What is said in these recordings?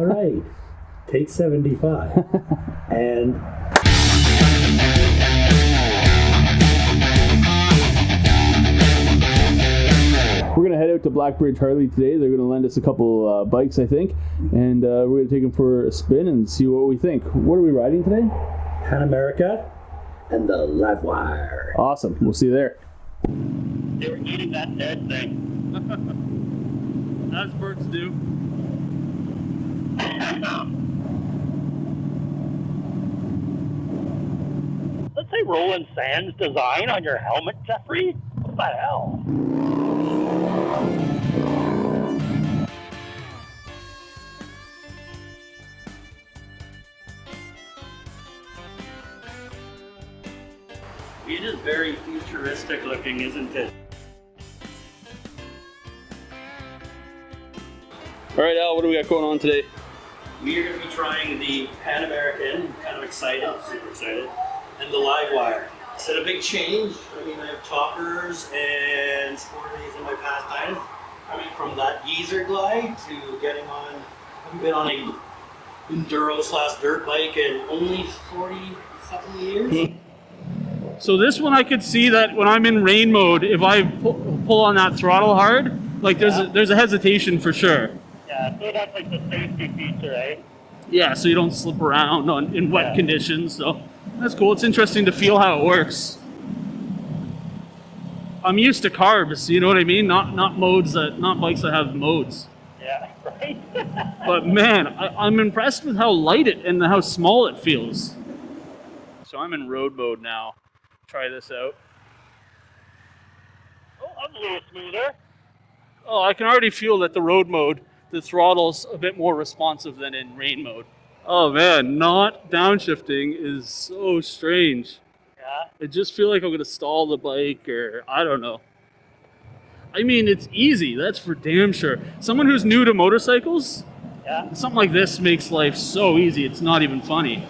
All right, take 75. And we're going to head out to Blackbridge Harley today. They're going to lend us a couple bikes, I think, and we're going to take them for a spin and see what we think. What are we riding today? Panamerica and the Livewire. Awesome. We'll see you there. They were eating that dead thing. As birds do. Let's say Roland Sands design on your helmet, Jeffrey? What the hell? It is very futuristic looking, isn't it? All right, Al, what do we got going on today? We are going to be trying the Pan American, kind of excited, super excited, and the Livewire. It's a big change. I mean, I have toppers and sporties in my past times. I mean, from that geezer glide to getting on, I've been on a enduro/dirt bike in only 40-something years. So this one I could see that when I'm in rain mode, if I pull on that throttle hard, like there's a hesitation for sure. Yeah, so that's like the safety feature, eh? Yeah, so you don't slip around in wet conditions. So that's cool. It's interesting to feel how it works. I'm used to carbs, you know what I mean? Not bikes that have modes. Yeah, right? But man, I'm impressed with how light it and how small it feels. So I'm in road mode now. Try this out. Oh, I'm a little smoother. Oh, I can already feel that the road mode, the throttle's a bit more responsive than in rain mode. Oh man, not downshifting is so strange. Yeah. I just feel like I'm gonna stall the bike, or I don't know. I mean, it's easy, that's for damn sure. Someone who's new to motorcycles, something like this makes life so easy, it's not even funny.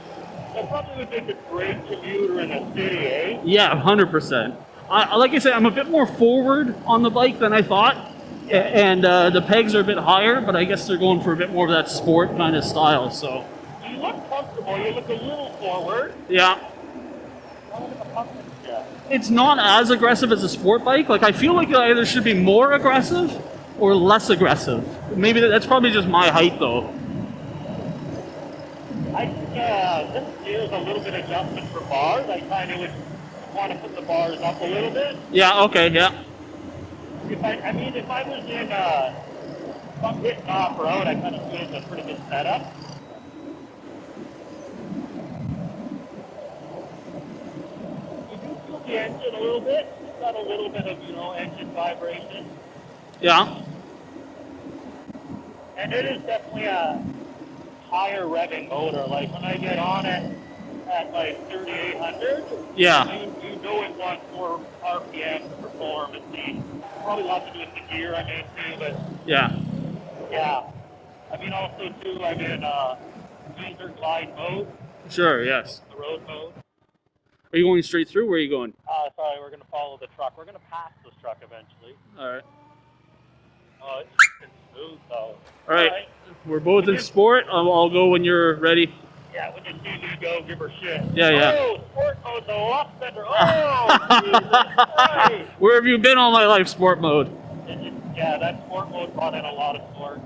I probably would make a great commuter in a city, eh? Yeah, 100%. Like I said, I'm a bit more forward on the bike than I thought, and the pegs are a bit higher, but I guess they're going for a bit more of that sport kind of style, so. You look comfortable, you look a little forward. Yeah. It's not as aggressive as a sport bike. Like, I feel like it either should be more aggressive or less aggressive. Maybe that's probably just my height, though. I think this is a little bit adjustment for bars. I kind of would want to put the bars up a little bit. Yeah, okay, yeah. If I was in, if I'm hitting off-road, I kind of feel it's a pretty good setup. You do feel the engine a little bit. It's got a little bit of, engine vibration. Yeah. And it is definitely a higher revving motor. Like when I get on it at like 3,800, Yeah. you know it wants more RPM to perform. It's probably a lot to do with the gear I mean too, but Yeah. yeah. I mean also too, I'm in user glide mode, Sure, yes. the road mode. Are you going straight through? Where are you going? Sorry, we're gonna follow the truck. We're gonna pass this truck eventually. Alright. Oh, it's smooth though. Alright. We're both in sport. I'll go when you're ready. Yeah, when you see me go, give her shit. Yeah. Oh, sport mode's a lot better. Oh, Jesus Christ. Where have you been all my life, sport mode? Yeah, that sport mode brought in a lot of sport.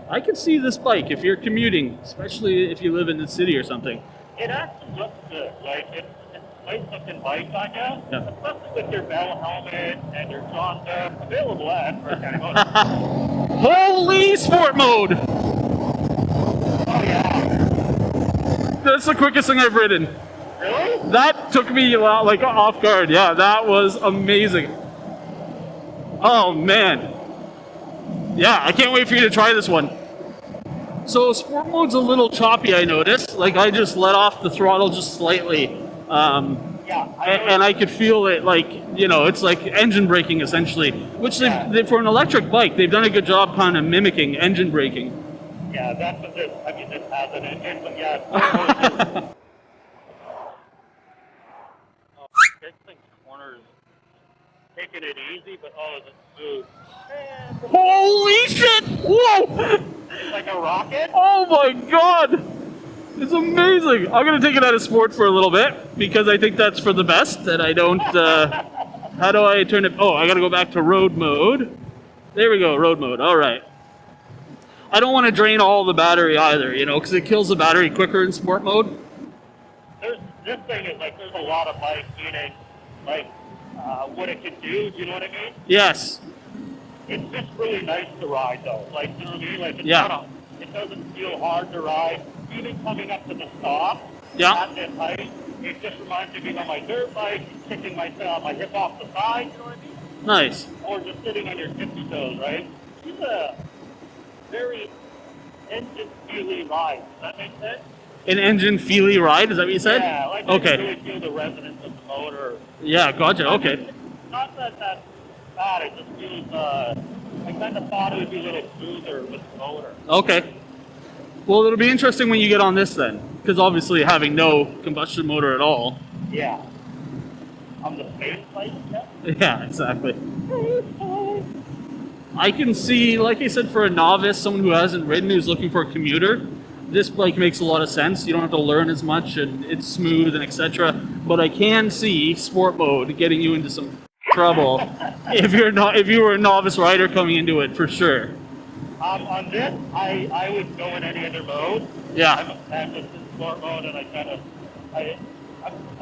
I can see this bike if you're commuting, especially if you live in the city or something. It actually looks good. Like, it's a nice looking bike on you. Yeah. Especially with your bell helmet and your John Deere. Available at First County Motors. Holy sport mode! Oh, yeah. That's the quickest thing I've ridden. Really? That took me like off guard. Yeah, that was amazing. Oh man. Yeah, I can't wait for you to try this one. So sport mode's a little choppy, I noticed. Like I just let off the throttle just slightly. And I could feel it like, it's like engine braking essentially. Which they, for an electric bike, they've done a good job kind of mimicking engine braking. Yeah, that's what this, this has an engine, but yeah. This thing's corners, taking it easy, but is it smooth? Holy shit! Whoa! It's like a rocket. Oh my god! It's amazing! I'm gonna take it out of sport for a little bit because I think that's for the best and I don't, how do I turn it? Oh, I gotta go back to road mode. There we go, road mode, alright. I don't want to drain all the battery either, you know, because it kills the battery quicker in sport mode. This thing is like, there's a lot of bikes, meaning, like, what it can do, you know what I mean? Yes. It's just really nice to ride, though. Like, you know what I mean? Like, it's Yeah. not it doesn't feel hard to ride. Even coming up to the stop Yeah. at this height, it just reminds me of being on my dirt bike, kicking my hip off the side, you know what I mean? Nice. Or just sitting on your tippy toes, right? It's a very engine-feely ride. Does that make sense? An engine feely ride, is that what you said? Yeah, like okay. I can really feel the resonance of the motor. Yeah, gotcha, okay. It's not that that's bad, it just feels, I kind of thought it would be a little smoother with the motor. Okay. Well, it'll be interesting when you get on this then, because obviously having no combustion motor at all. Yeah. On the space bike, yeah? Yeah, exactly. I can see, like I said, for a novice, someone who hasn't ridden, who's looking for a commuter, this bike makes a lot of sense. You don't have to learn as much, and it's smooth and etc. But I can see sport mode getting you into some trouble if you were a novice rider coming into it for sure. On this, I would go in any other mode. Yeah. I'm just in sport mode, and I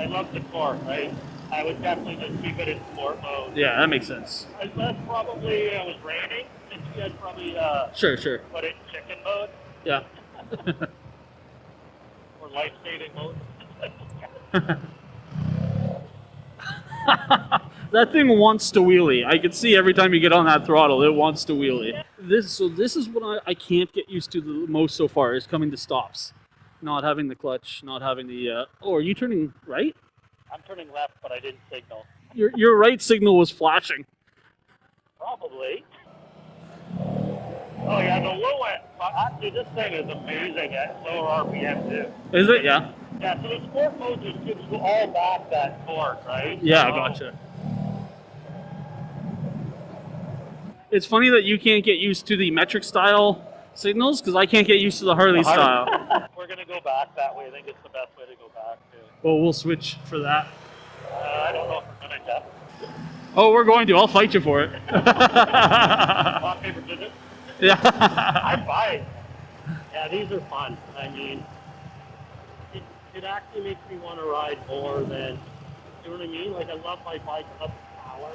love the torque, right? I would definitely just keep it in sport mode. Yeah, that makes sense. Unless probably it was raining, then you guys probably Sure. put it in chicken mode Yeah. or life-saving mode. That thing wants to wheelie. I can see every time you get on that throttle, it wants to wheelie. This is what I can't get used to the most so far, is coming to stops. Not having the clutch, not having the... oh, are you turning right? I'm turning left, but I didn't signal. Your right signal was flashing. Probably. Oh yeah, the low end. Actually, this thing is amazing at lower RPM too. Is it? Yeah. Yeah, so the sport mode just gives you all back that torque, right? Yeah, so, gotcha. It's funny that you can't get used to the metric style signals, because I can't get used to the Harley style. We're gonna go back that way. I think it's the best way to go back too. Well, we'll switch for that. I don't know if we're gonna get. Oh, we're going to. I'll fight you for it. Rock, paper, scissors. Yeah. I fight. Yeah, these are fun. I mean, it actually makes me want to ride more than, you know what I mean? Like, I love my bike, I love the power.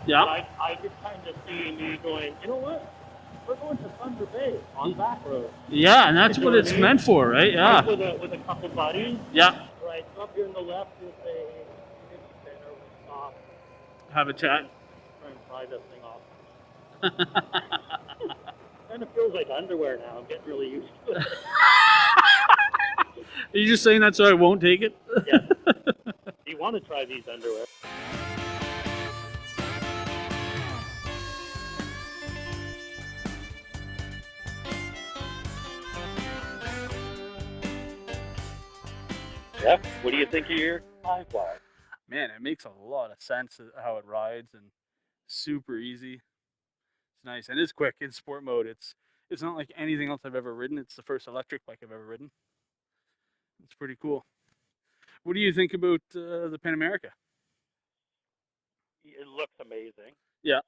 Yeah. But I could kind of see me going, you know what? We're going to Thunder Bay on back road. Yeah, and that's You know what what it's I mean? meant for, right? Yeah. Like with a couple buddies. Yeah. Right, so up here on the left, we'll say, hey, maybe spinner, we'll stop, Have a chat. try and pry this thing off. Kind of feels like underwear now. I'm getting really used to it. Are you just saying that so I won't take it? Yeah. You want to try these underwear? Jeff, what do you think of your Livewire? Man, it makes a lot of sense how it rides, and super easy. It's nice and it's quick in sport mode. It's not like anything else I've ever ridden. It's the first electric bike I've ever ridden. It's pretty cool. What do you think about the Panamerica? It looks amazing. Yeah.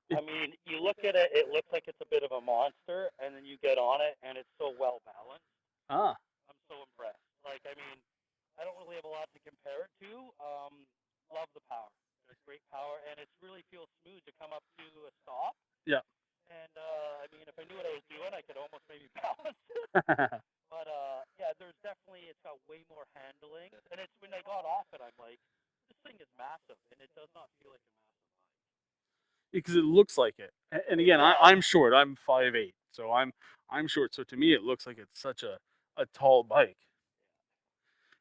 I mean, you look at it, it looks like it's a bit of a monster, and then you get on it, and it's so well balanced. Ah. I'm so impressed. Like, I mean, I don't really have a lot to compare it to. Love the power. There's great power, and it really feels smooth to come up to a stop. Yeah. And, I mean, if I knew what I was doing, I could almost maybe balance it. But, yeah, there's definitely, it's got way more handling. And it's when I got off it, I'm like, this thing is massive, and it does not feel like a massive bike. Because it looks like it. And again, I'm short. I'm 5'8", so I'm short. So to me, it looks like it's such a tall bike.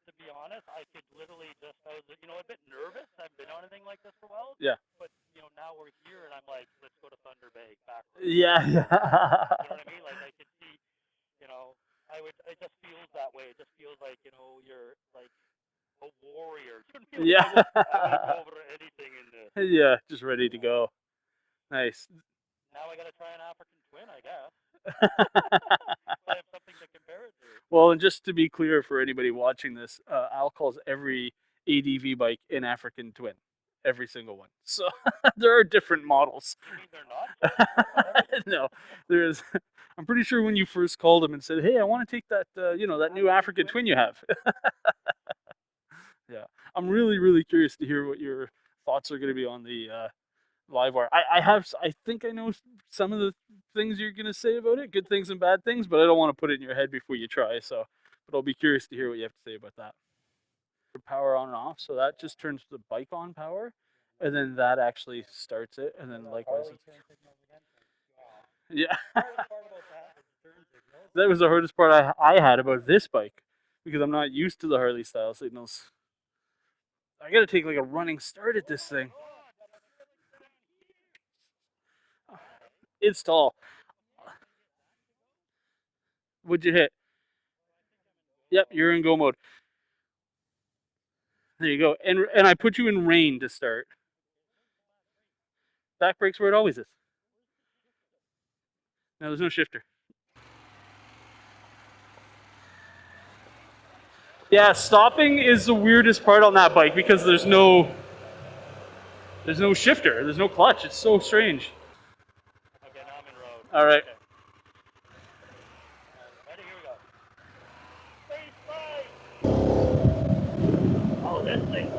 To be honest, I could literally just, I was, you know, a bit nervous. I haven't been on anything like this for a while. Yeah. But, you know, now we're here, and I'm like, let's go to Thunder Bay back. Yeah. You know what I mean? Like, I could see, you know, it just feels that way. It just feels like, you know, you're like a warrior. Yeah. I would go over anything in this. Yeah, just ready to go. Nice. Now I got to try an African twin, I guess. I have something to compare it to. Well, and just to be clear for anybody watching this, Al calls every ADV bike an African twin. Every single one. So there are different models. You mean they're not? No, there's. I'm pretty sure when you first called him and said, "Hey, I want to take that, that new African twin you have." Yeah, I'm really curious to hear what your thoughts are going to be on the Livewire. I think I know some of the things you're going to say about it, good things and bad things, but I don't want to put it in your head before you try. So, but I'll be curious to hear what you have to say about that. Power on and off, so that just turns the bike on power, and then that actually starts it, and then likewise. Yeah. That was the hardest part I had about this bike, because I'm not used to the Harley style signals. I gotta take like a running start at this thing. It's tall. What'd you hit? Yep, you're in go mode. There you go. And I put you in rain to start. Back brake's where it always is. No, there's no shifter. Yeah, stopping is the weirdest part on that bike because there's no shifter, there's no clutch. It's so strange. Okay, now I'm in road. All right. Okay. Ready? Here we go. Oh, this thing.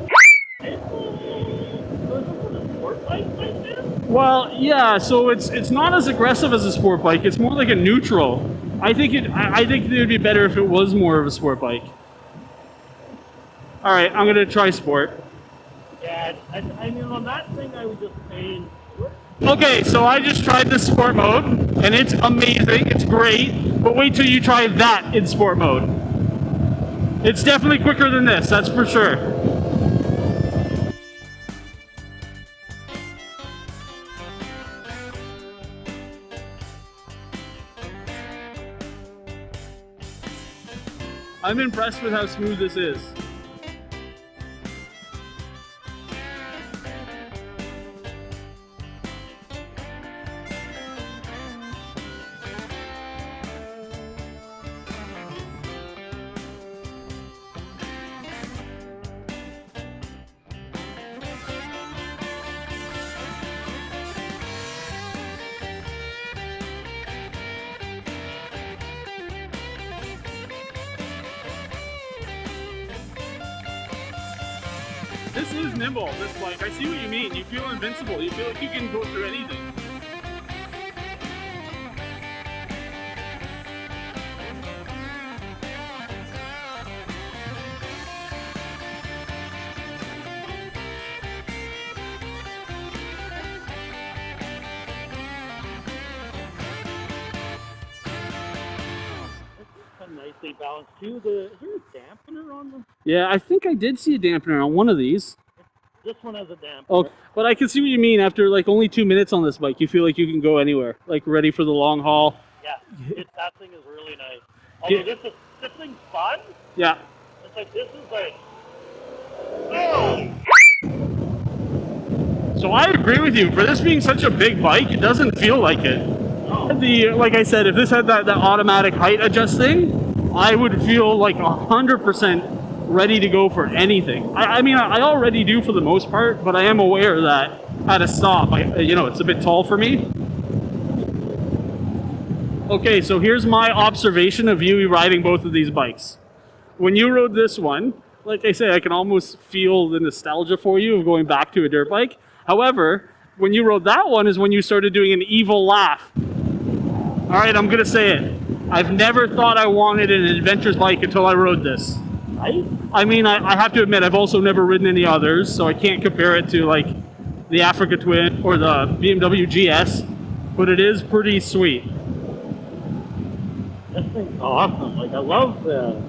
Well, yeah. So it's not as aggressive as a sport bike. It's more like a neutral. I think it would be better if it was more of a sport bike. All right, I'm gonna try sport. Yeah, I mean on that thing I was just saying. Okay, so I just tried the sport mode, and it's amazing. It's great. But wait till you try that in sport mode. It's definitely quicker than this. That's for sure. I'm impressed with how smooth this is. This is nimble, this bike. I see what you mean. You feel invincible. You feel like you can go through anything. Nicely balanced too. Is there a dampener on them? Yeah, I think I did see a dampener on one of these. This one has a dampener. Oh, but I can see what you mean. After like only 2 minutes on this bike, you feel like you can go anywhere, like ready for the long haul. Yeah, that thing is really nice. Although this thing's fun. Yeah. It's like this is like. Oh! So I agree with you. For this being such a big bike, it doesn't feel like it. No. Like I said, if this had that automatic height adjust thing, I would feel like 100% ready to go for anything. I mean, I already do for the most part, but I am aware that at a stop, it's a bit tall for me. Okay, so here's my observation of you riding both of these bikes. When you rode this one, like I say, I can almost feel the nostalgia for you of going back to a dirt bike. However, when you rode that one is when you started doing an evil laugh. All right, I'm gonna say it. I've never thought I wanted an adventurous bike until I rode this. Right? I mean, I have to admit, I've also never ridden any others, so I can't compare it to like the Africa Twin or the BMW GS, but it is pretty sweet. This thing's awesome. Like I love the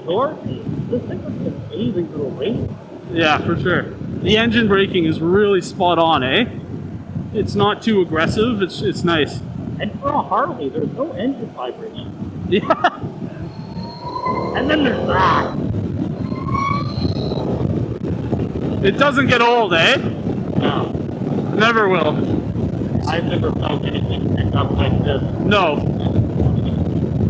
torque. This thing is an amazing little race. Yeah, for sure. The engine braking is really spot on, eh? It's not too aggressive. It's nice. And for a Harley, there's no engine vibration. Yeah. And then there's that. It doesn't get old, eh? No. Never will. I've never felt anything pick up like this. No.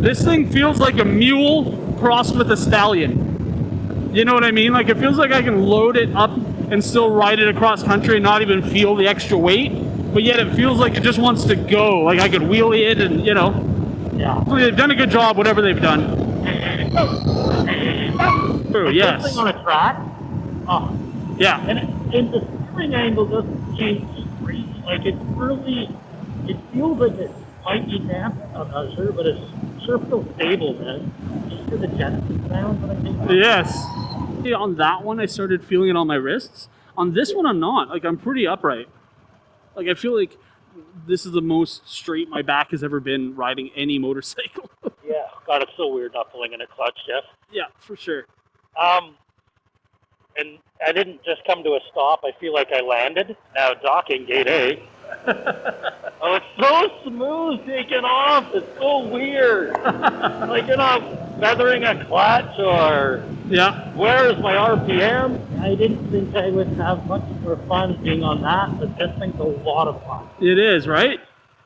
This thing feels like a mule crossed with a stallion. You know what I mean? Like, it feels like I can load it up and still ride it across country and not even feel the extra weight. But yet it feels like it just wants to go. Like I could wheelie it and, you know. Yeah. They've done a good job, whatever they've done. True, yes. This thing on a track. Oh. Yeah. And the steering angle doesn't change straight. Like it feels like it might be damped. I'm not sure, but it sure feels stable, man. Just for the Genesis sound that I think. Yes. Yeah, on that one, I started feeling it on my wrists. On this one, I'm not. Like, I'm pretty upright. Like, I feel like this is the most straight my back has ever been riding any motorcycle. Yeah. God, it's so weird not pulling in a clutch, Jeff. Yeah, for sure. And I didn't just come to a stop. I feel like I landed. Now docking, gate A. Oh, it's so smooth taking off. It's so weird. Like you're not feathering a clutch or... Yeah. Where is my RPM? I didn't think I would have much more fun being on that, but this thing's a lot of fun. It is, right?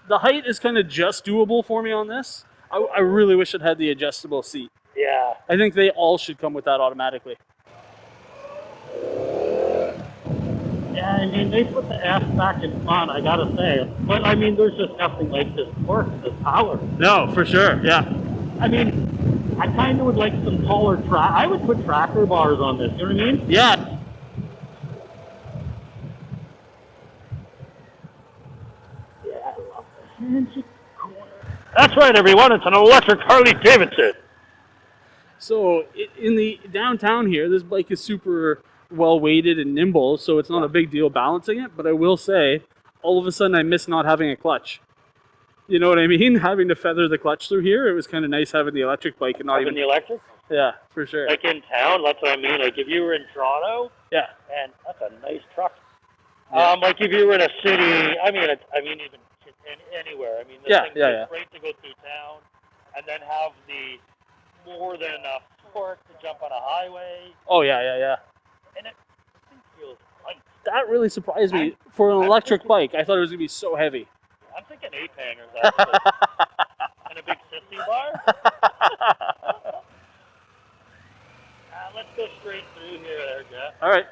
The height is kind of just doable for me on this. I really wish it had the adjustable seat. Yeah. I think they all should come with that automatically. Yeah, I mean, they put the F back in front, I gotta say. But, I mean, there's just nothing like this torque, this power. No, for sure, yeah. I mean, I kind of would like some taller track. I would put tracker bars on this, you know what I mean? Yeah. Yeah, I love this. That's right, everyone. It's an electric Harley-Davidson. So in the downtown here, this bike is super well weighted and nimble, so it's not a big deal balancing it. But I will say, all of a sudden, I miss not having a clutch. You know what I mean? Having to feather the clutch through here, it was kind of nice having the electric bike and not even the electric. Yeah, for sure. Like in town, that's what I mean. Like if you were in Toronto, yeah, and that's a nice truck. Yeah. Like if you were in a city, I mean even anywhere. I mean, the thing's great to go through town, and then have the more than enough torque to jump on a highway. Oh yeah. And it feels light. That really surprised me for an electric bike. I thought it was gonna be so heavy. I'm thinking 8-hangers actually, and a big sissy bar. Let's go straight through here, there, Jeff. All right.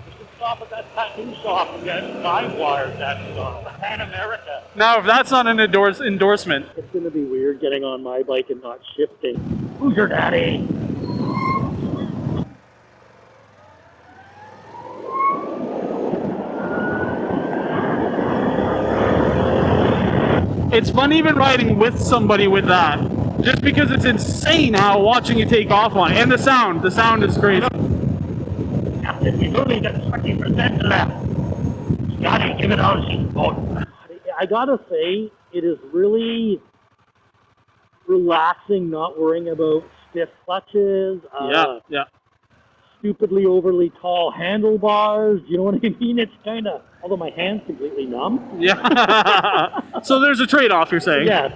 We should stop at that tattoo shop and get Livewire tattooed on it. Panamerica. Now, if that's not an endorsement. It's going to be weird getting on my bike and not shifting. Who's your daddy? It's fun even riding with somebody with that. Just because it's insane how watching you take off on it. And the sound is crazy. Captain, we've only got 20% left. Scotty, give it out. I gotta say, it is really relaxing not worrying about stiff clutches. Yeah. Stupidly overly tall handlebars. You know what I mean? It's kind of, although my hand's completely numb. Yeah. So there's a trade-off, you're saying? Yes.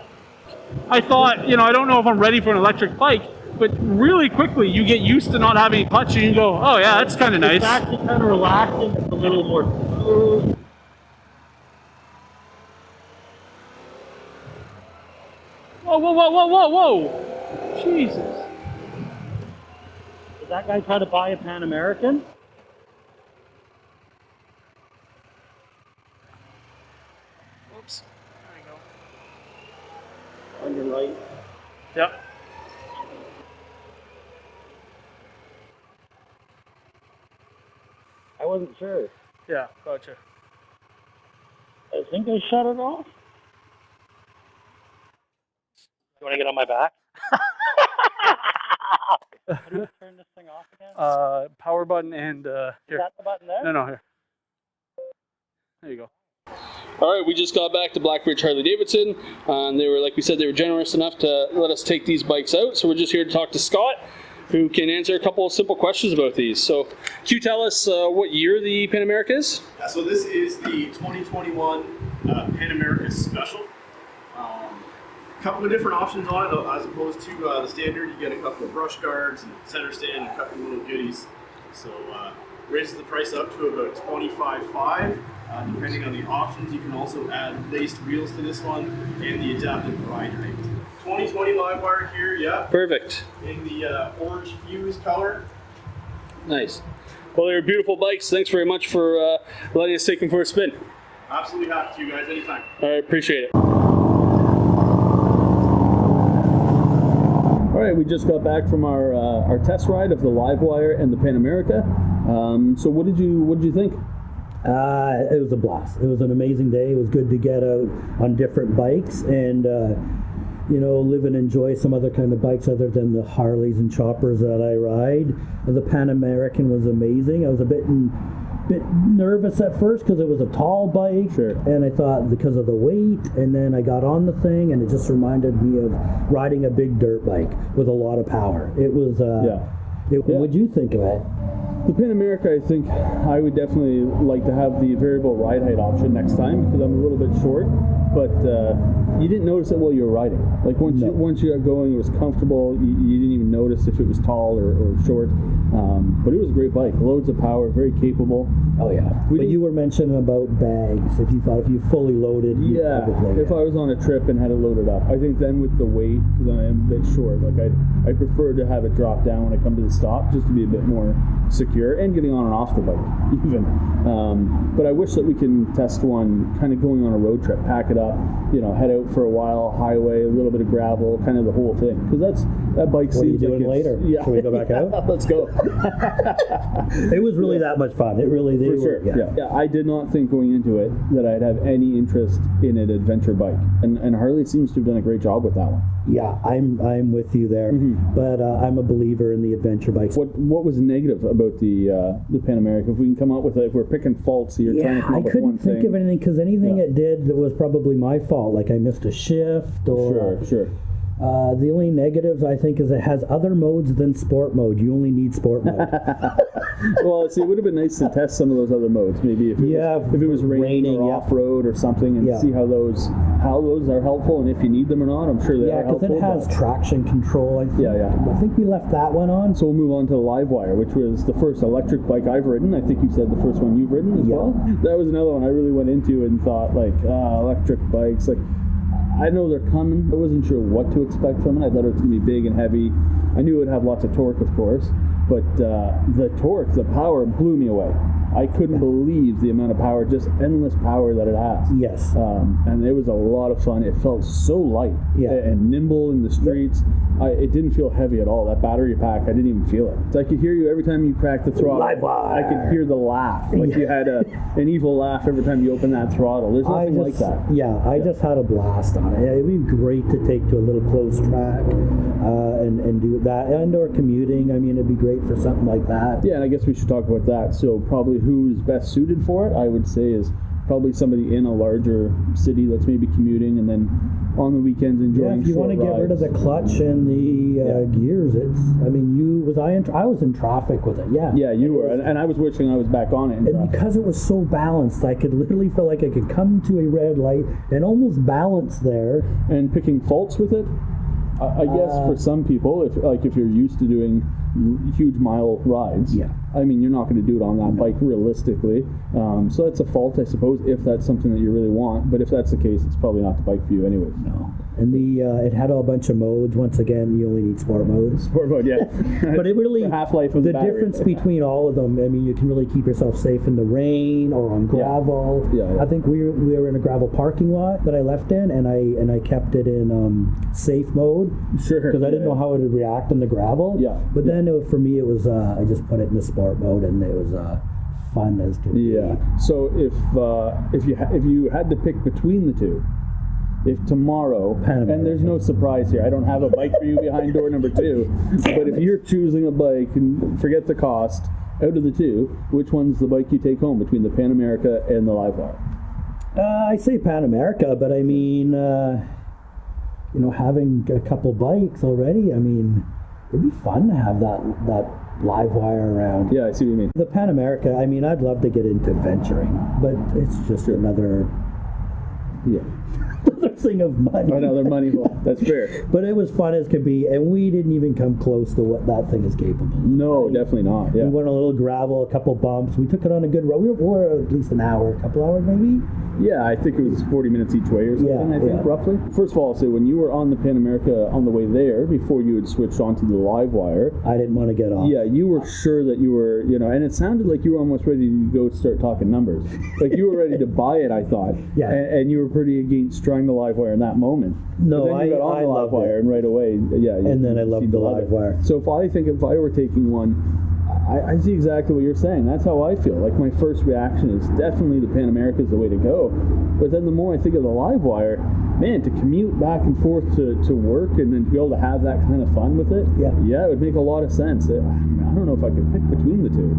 I thought, I don't know if I'm ready for an electric bike, but really quickly you get used to not having a clutch and you go, oh yeah, that's kind of nice. It's actually kind of relaxing. It's a little more smooth. Whoa. Jesus. Is that guy trying to buy a Pan American? Oops. There you go. On your right. Yep. I wasn't sure. Yeah, gotcha. I think I shut it off. You want to get on my back? How do you turn this thing off again? Power button and Is here. that the button there? No, here. There you go. All right, we just got back to Blackbridge Harley-Davidson. They were, like we said, they were generous enough to let us take these bikes out. So we're just here to talk to Scott, who can answer a couple of simple questions about these. So, can you tell us what year the Panamerica is? Yeah, so this is the 2021 Panamerica Special. Couple of different options on it, as opposed to the standard. You get a couple of brush guards and center stand and a couple of little goodies. So raises the price up to about $25,500. Depending on the options, you can also add laced wheels to this one and the adaptive ride height. 2020 Livewire here, yeah, Perfect. in the orange fuse color. Nice. Well, they're beautiful bikes. Thanks very much for letting us take them for a spin. Absolutely happy to, you guys, anytime. All right, appreciate it. All right, we just got back from our test ride of the Livewire and the Panamerica. So what did you think? It was a blast. It was an amazing day. It was good to get out on different bikes and live and enjoy some other kind of bikes other than the Harleys and choppers that I ride. The Pan American was amazing. I was a bit nervous at first because it was a tall bike, Sure. and I thought because of the weight, and then I got on the thing and it just reminded me of riding a big dirt bike with a lot of power. It was What'd you think of it? The Panamerica, I think I would definitely like to have the variable ride height option next time because I'm a little bit short, but you didn't notice it while you were riding. Like once you got going, it was comfortable. You didn't even notice if it was tall or short. But it was a great bike, loads of power, very capable. Oh yeah. But you were mentioning about bags. If you fully loaded, if I was on a trip and had it loaded up, I think then with the weight, because I am a bit short, like I prefer to have it drop down when I come to the stop, just to be a bit more secure and getting on and off the bike even. But I wish that we can test one kind of going on a road trip, pack it up, head out for a while, highway, a little bit of gravel, kind of the whole thing, because that bike what seems are you doing like later? Yeah. Should we go back out? Let's go. It was really that much fun. It really For sure. Yeah. I did not think going into it that I'd have any interest in an adventure bike, and Harley seems to have done a great job with that one. Yeah, I'm with you there, but I'm a believer in the adventure bikes. What was negative about the Panamerica? If we can come up with if we're picking faults here, trying to come up with one thing. I couldn't think of anything because anything it did was probably my fault. Like I missed a shift or. Sure. The only negatives I think is it has other modes than sport mode. You only need sport mode. Well, see, it would have been nice to test some of those other modes. Maybe if it was raining or off road or something, and see how those are helpful, and if you need them or not. I'm sure they are helpful. Yeah, because it has traction control. I think. I think we left that one on. So we'll move on to the Livewire, which was the first electric bike I've ridden. I think you said the first one you've ridden as well. That was another one I really went into and thought electric bikes I know they're coming. I wasn't sure what to expect from it. I thought it was going to be big and heavy. I knew it would have lots of torque, of course, but the torque, the power blew me away. I couldn't believe the amount of power, just endless power that it has. Yes. And it was a lot of fun. It felt so light and nimble in the streets. It didn't feel heavy at all. That battery pack, I didn't even feel it. So I could hear you every time you cracked the throttle. Livewire. I could hear the laugh. Like you had an evil laugh every time you opened that throttle. There's nothing like that. Yeah, I just had a blast on it. It'd be great to take to a little close track and do that. Indoor commuting, I mean, it'd be great for something like that. Yeah, and I guess we should talk about that. So probably who's best suited for it, I would say, is probably somebody in a larger city that's maybe commuting and then on the weekends enjoying if you want to get rid of the clutch and the gears, I was in traffic with it. Yeah, you were, and I was wishing I was back on it. And because it was so balanced, I could literally feel like I could come to a red light and almost balance there. And picking faults with it, I guess for some people, if you're used to doing huge mile rides, I mean, you're not going to do it on that bike realistically. So that's a fault, I suppose, if that's something that you really want. But if that's the case, it's probably not the bike for you anyway. No. And it had a bunch of modes. Once again, you only need sport mode. Sport mode, yeah. But it really, the half-life of the battery. difference between all of them, I mean, you can really keep yourself safe in the rain or on gravel. Yeah. I think we were in a gravel parking lot that I left in, and I kept it in safe mode. Sure. Because I didn't know how it would react in the gravel. Yeah. But then for me, it was I just put it in the sport mode, and it was fun as can be. Yeah. So if you had to pick between the two, if tomorrow, and there's no surprise here, I don't have a bike for you behind door number 2, but if you're choosing a bike and forget the cost, out of the two, which one's the bike you take home between the Panamerica and the Livewire? I say Panamerica, but I mean, having a couple bikes already, I mean, it'd be fun to have that Livewire around. Yeah, I see what you mean. The Panamerica, I mean, I'd love to get into adventuring, but it's just another thing of money. Another money hole. That's fair. But it was fun as could be, and we didn't even come close to what that thing is capable of. No, definitely not. Yeah. We went on a little gravel, a couple bumps. We took it on a good road. We were at least an hour, a couple hours maybe. Yeah, I think it was 40 minutes each way or something, I think, roughly. First of all, I'll say, when you were on the Panamerica on the way there, before you had switched onto the Livewire, I didn't want to get off. yeah, you were sure that you were, and it sounded like you were almost ready to go start talking numbers. Like you were ready to buy it, I thought. Yeah. And you were pretty against trying the Livewire in that moment. No, but then you got on I the loved Livewire, it. and right away, yeah. And then I loved seemed the to love it. Livewire. So if I were taking one, I see exactly what you're saying. That's how I feel. Like my first reaction is definitely the Panamerica is the way to go. But then the more I think of the Livewire, man, to commute back and forth to work and then to be able to have that kind of fun with it, it would make a lot of sense. I don't know if I could pick between the two.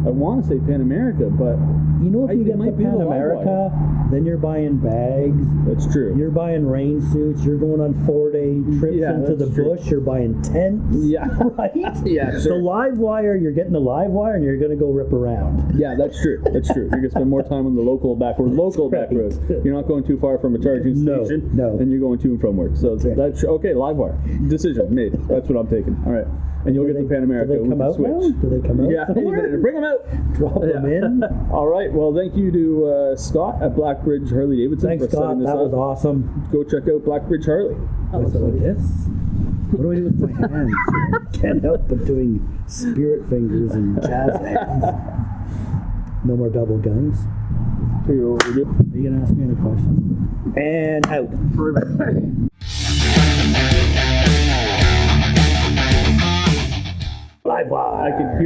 I want to say Panamerica, but you know, if you get the might be the Panamerica, then you're buying bags. That's true. You're buying rain suits. You're going on 4-day trips into the bush. You're buying tents. Yeah. Right? Yeah, sure. The Livewire, you're getting the Livewire and you're going to go rip around. Yeah, that's true. That's true. You're going to spend more time on the local back roads. You're not going too far from a charging station. No. And you're going to and from work. So that's okay. Livewire. Decision made. That's what I'm taking. All right. And you'll get the Panamerica. Do they come out now? Do they come out? Yeah. Bring them out. Drop them in. All right. Well, thank you to Scott at Blackbridge Harley-Davidson Thanks, for setting Scott. this That up. was awesome. Go check out Blackbridge Harley. What's up with this? What do I do with my hands? Can't help but doing spirit fingers and jazz hands. No more double guns. Are you good? Are you going to ask me any questions? And out. Livewire. I can hear